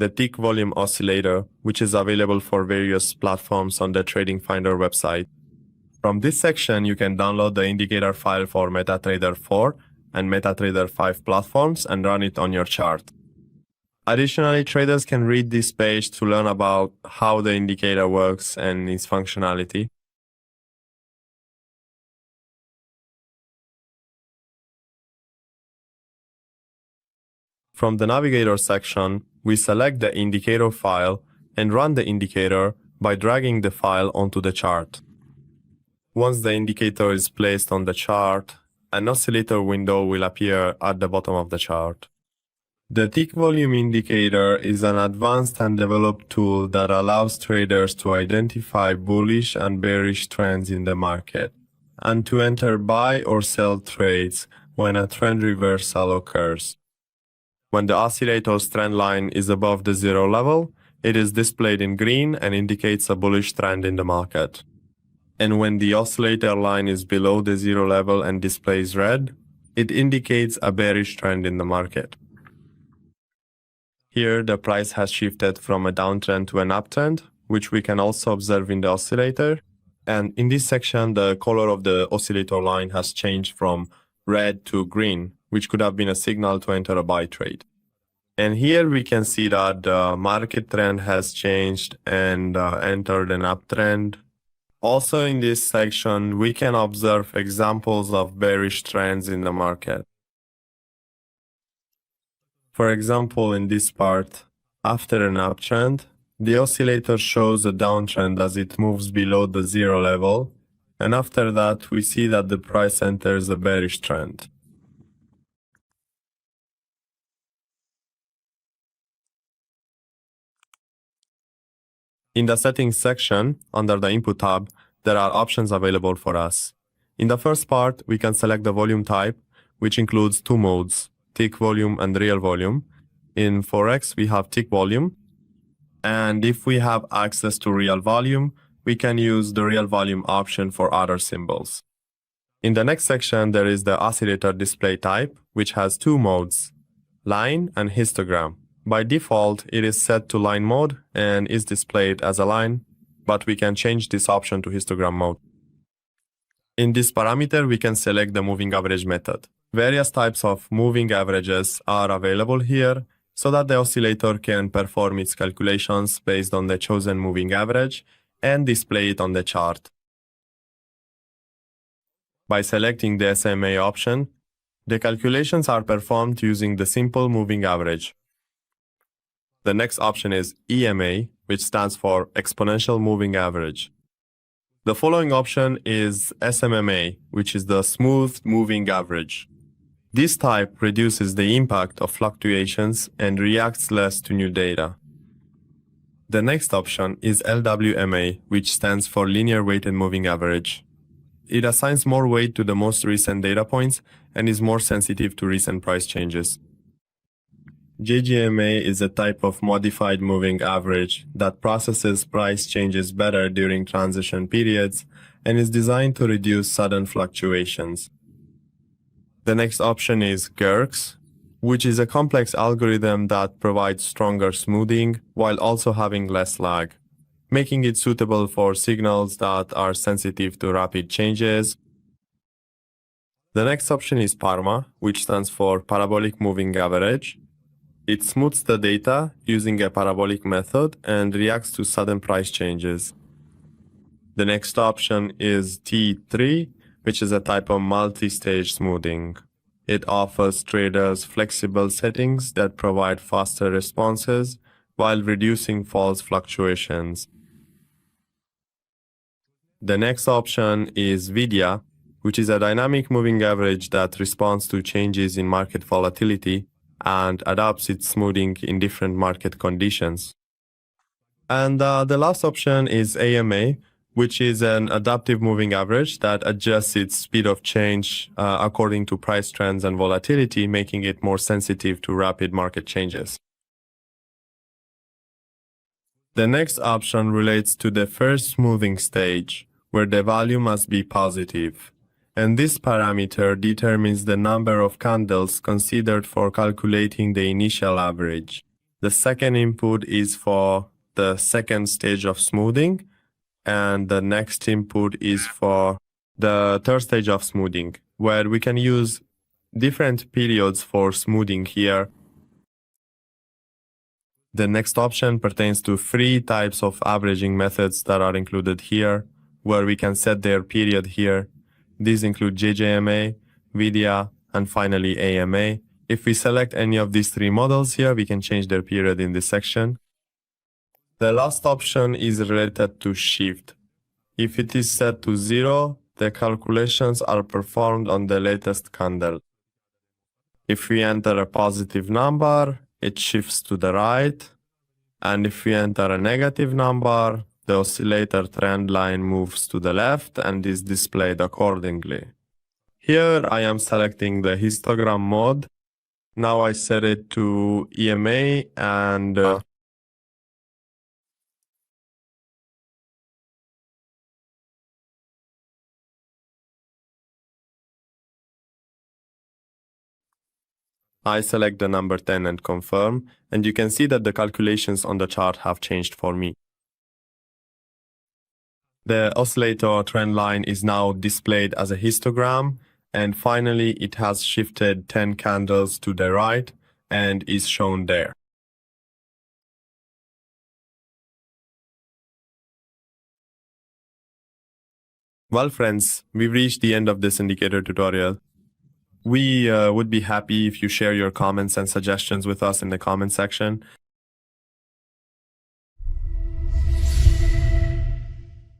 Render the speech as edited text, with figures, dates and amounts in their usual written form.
the Tick Volume Oscillator, which is available for various platforms on the TradingFinder website. From this section, you can download the indicator file for MetaTrader 4 and MetaTrader 5 platforms and run it on your chart. Additionally, traders can read this page to learn about how the indicator works and its functionality. From the Navigator section, we select the indicator file and run the indicator by dragging the file onto the chart. Once the indicator is placed on the chart, an oscillator window will appear at the bottom of the chart. The Tick Volume Indicator is an advanced and developed tool that allows traders to identify bullish and bearish trends in the market, and to enter buy or sell trades when a trend reversal occurs. When the oscillator's trend line is above the zero level, it is displayed in green and indicates a bullish trend in the market. And when the oscillator line is below the zero level and displays red, it indicates a bearish trend in the market. Here, the price has shifted from a downtrend to an uptrend, which we can also observe in the oscillator. And in this section, the color of the oscillator line has changed from red to green, which could have been a signal to enter a buy trade. And here we can see that the market trend has changed and entered an uptrend. Also in this section, we can observe examples of bearish trends in the market. For example, in this part, after an uptrend, the oscillator shows a downtrend as it moves below the zero level, and after that we see that the price enters a bearish trend. In the settings section, under the input tab, there are options available for us. In the first part, we can select the volume type, which includes two modes, tick volume and real volume. In Forex, we have tick volume. And if we have access to real volume, we can use the real volume option for other symbols. In the next section, there is the oscillator display type, which has two modes, line and histogram. By default, it is set to line mode and is displayed as a line, but we can change this option to histogram mode. In this parameter, we can select the moving average method. Various types of moving averages are available here so that the oscillator can perform its calculations based on the chosen moving average and display it on the chart. By selecting the SMA option, the calculations are performed using the simple moving average. The next option is EMA, which stands for exponential moving average. The following option is SMMA, which is the smooth moving average. This type reduces the impact of fluctuations and reacts less to new data. The next option is LWMA, which stands for linear weighted moving average. It assigns more weight to the most recent data points and is more sensitive to recent price changes. JGMA is a type of modified moving average that processes price changes better during transition periods and is designed to reduce sudden fluctuations. The next option is GERCS, which is a complex algorithm that provides stronger smoothing while also having less lag, making it suitable for signals that are sensitive to rapid changes. The next option is PARMA, which stands for Parabolic Moving Average. It smooths the data using a parabolic method and reacts to sudden price changes. The next option is T3, which is a type of multi-stage smoothing. It offers traders flexible settings that provide faster responses while reducing false fluctuations. The next option is VIDIA, which is a dynamic moving average that responds to changes in market volatility and adapts its smoothing in different market conditions. And the last option is AMA, which is an adaptive moving average that adjusts its speed of change according to price trends and volatility, making it more sensitive to rapid market changes. The next option relates to the first smoothing stage, where the value must be positive. And this parameter determines the number of candles considered for calculating the initial average. The second input is for the second stage of smoothing, and the next input is for the third stage of smoothing, where we can use different periods for smoothing here. The next option pertains to 3 types of averaging methods that are included here, where we can set their period here. These include JJMA, VIDIA, and finally AMA. If we select any of these 3 models here, we can change their period in this section. The last option is related to shift. If it is set to 0, the calculations are performed on the latest candle. If we enter a positive number, it shifts to the right, and if we enter a negative number, the oscillator trend line moves to the left and is displayed accordingly. Here I am selecting the histogram mode. Now I set it to EMA and I select the number 10 and confirm, and you can see that the calculations on the chart have changed for me. The oscillator trend line is now displayed as a histogram, and finally it has shifted 10 candles to the right and is shown there. Well friends, we've reached the end of this indicator tutorial. We would be happy if you share your comments and suggestions with us in the comment section.